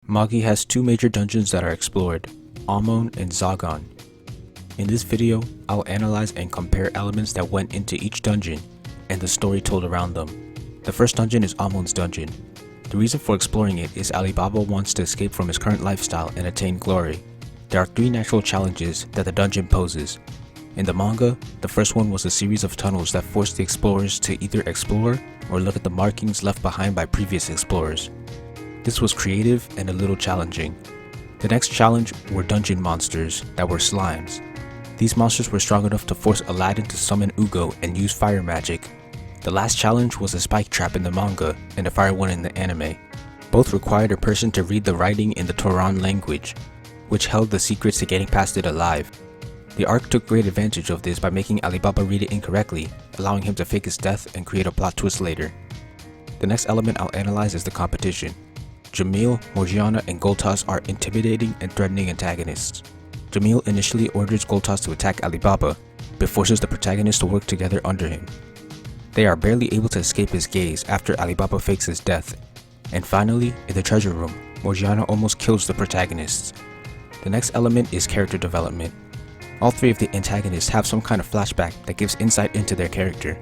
Magi has two major dungeons that are explored, Amon and Zagan. In this video, I'll analyze and compare elements that went into each dungeon and the story told around them. The first dungeon is Amon's dungeon. The reason for exploring it is Alibaba wants to escape from his current lifestyle and attain glory. There are three natural challenges that the dungeon poses. In the manga, the first one was a series of tunnels that forced the explorers to either explore or look at the markings left behind by previous explorers. This was creative and a little challenging. The next challenge were dungeon monsters that were slimes. These monsters were strong enough to force Aladdin to summon Ugo and use fire magic. The last challenge was a spike trap in the manga and a fire one in the anime. Both required a person to read the writing in the Toran language, which held the secrets to getting past it alive. The arc took great advantage of this by making Alibaba read it incorrectly, allowing him to fake his death and create a plot twist later. The next element I'll analyze is the competition. Jamil, Morgiana, and Goltas are intimidating and threatening antagonists. Jamil initially orders Goltas to attack Alibaba, but forces the protagonist to work together under him. They are barely able to escape his gaze after Alibaba fakes his death. And finally, in the treasure room, Morgiana almost kills the protagonists. The next element is character development. All three of the antagonists have some kind of flashback that gives insight into their character.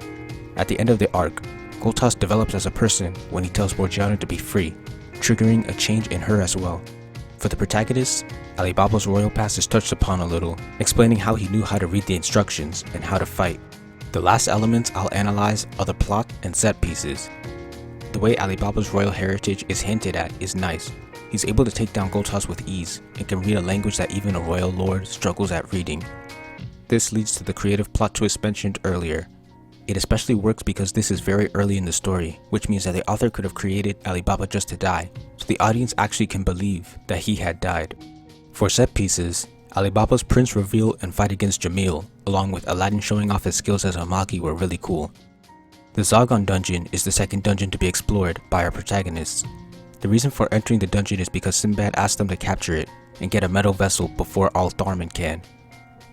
At the end of the arc, Goltas develops as a person when he tells Morgiana to be free, triggering a change in her as well. For the protagonists, Alibaba's royal past is touched upon a little, explaining how he knew how to read the instructions and how to fight. The last elements I'll analyze are the plot and set pieces. The way Alibaba's royal heritage is hinted at is nice. He's able to take down Goltas with ease and can read a language that even a royal lord struggles at reading. This leads to the creative plot twist mentioned earlier. It especially works because this is very early in the story, which means that the author could have created Alibaba just to die, so the audience actually can believe that he had died. For set pieces, Alibaba's prince reveal and fight against Jamil, along with Aladdin showing off his skills as a Magi, were really cool. The Zagan dungeon is the second dungeon to be explored by our protagonists. The reason for entering the dungeon is because Sinbad asked them to capture it and get a metal vessel before all Tharman can.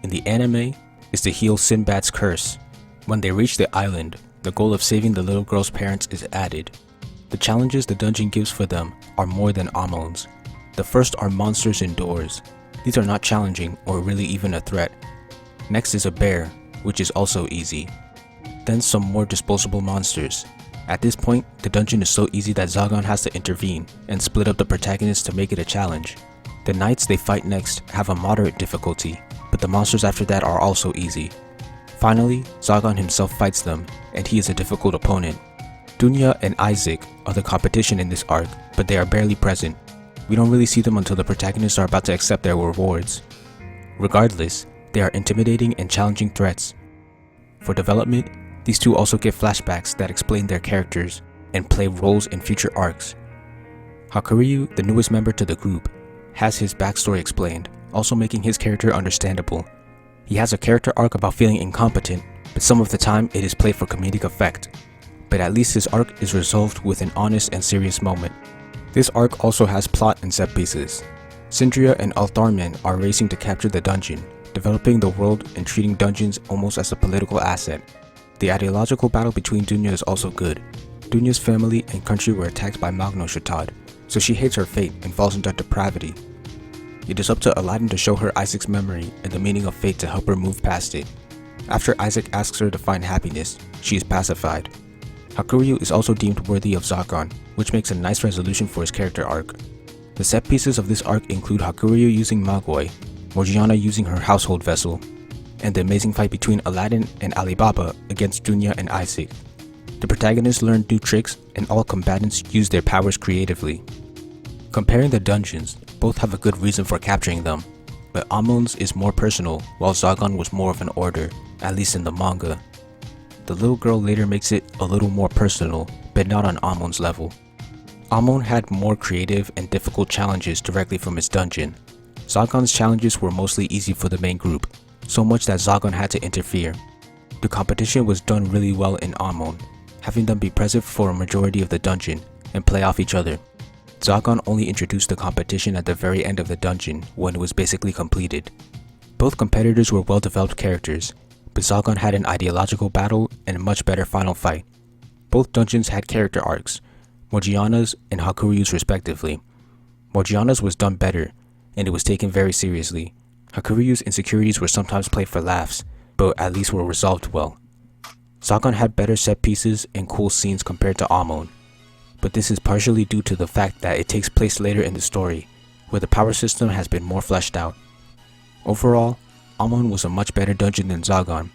In the anime, is to heal Sinbad's curse. When they reach the island, the goal of saving the little girl's parents is added. The challenges the dungeon gives for them are more than Amon's. The first are monsters indoors. These are not challenging or really even a threat. Next is a bear, which is also easy. Then some more disposable monsters. At this point, the dungeon is so easy that Zagan has to intervene and split up the protagonists to make it a challenge. The knights they fight next have a moderate difficulty, but the monsters after that are also easy. Finally, Zagan himself fights them, and he is a difficult opponent. Dunya and Isaac are the competition in this arc, but they are barely present. We don't really see them until the protagonists are about to accept their rewards. Regardless, they are intimidating and challenging threats. For development, these two also get flashbacks that explain their characters and play roles in future arcs. Hakuryu, the newest member to the group, has his backstory explained, also making his character understandable. He has a character arc about feeling incompetent, but some of the time it is played for comedic effect. But at least his arc is resolved with an honest and serious moment. This arc also has plot and set pieces. Sindria and Altharman are racing to capture the dungeon, developing the world and treating dungeons almost as a political asset. The ideological battle between Dunya is also good. Dunya's family and country were attacked by Magno Shatad, so she hates her fate and falls into depravity. It is up to Aladdin to show her Isaac's memory and the meaning of fate to help her move past it. After Isaac asks her to find happiness, she is pacified. Hakuryu is also deemed worthy of Zagan, which makes a nice resolution for his character arc. The set pieces of this arc include Hakuryu using Magoi, Morgiana using her household vessel, and the amazing fight between Aladdin and Alibaba against Dunya and Isaac. The protagonists learn new tricks and all combatants use their powers creatively. Comparing the dungeons, both have a good reason for capturing them, but Amon's is more personal while Zagan was more of an order, at least in the manga. The little girl later makes it a little more personal, but not on Amon's level. Amon had more creative and difficult challenges directly from his dungeon. Zagan's challenges were mostly easy for the main group, so much that Zagan had to interfere. The competition was done really well in Amon, having them be present for a majority of the dungeon and play off each other. Zagan only introduced the competition at the very end of the dungeon when it was basically completed. Both competitors were well-developed characters, but Zagan had an ideological battle and a much better final fight. Both dungeons had character arcs, Morgiana's and Hakuryu's respectively. Morgiana's was done better, and it was taken very seriously. Hakuryu's insecurities were sometimes played for laughs, but at least were resolved well. Zagan had better set pieces and cool scenes compared to Amon, but this is partially due to the fact that it takes place later in the story, where the power system has been more fleshed out. Overall, Amon was a much better dungeon than Zagan,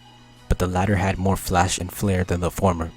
but the latter had more flash and flair than the former.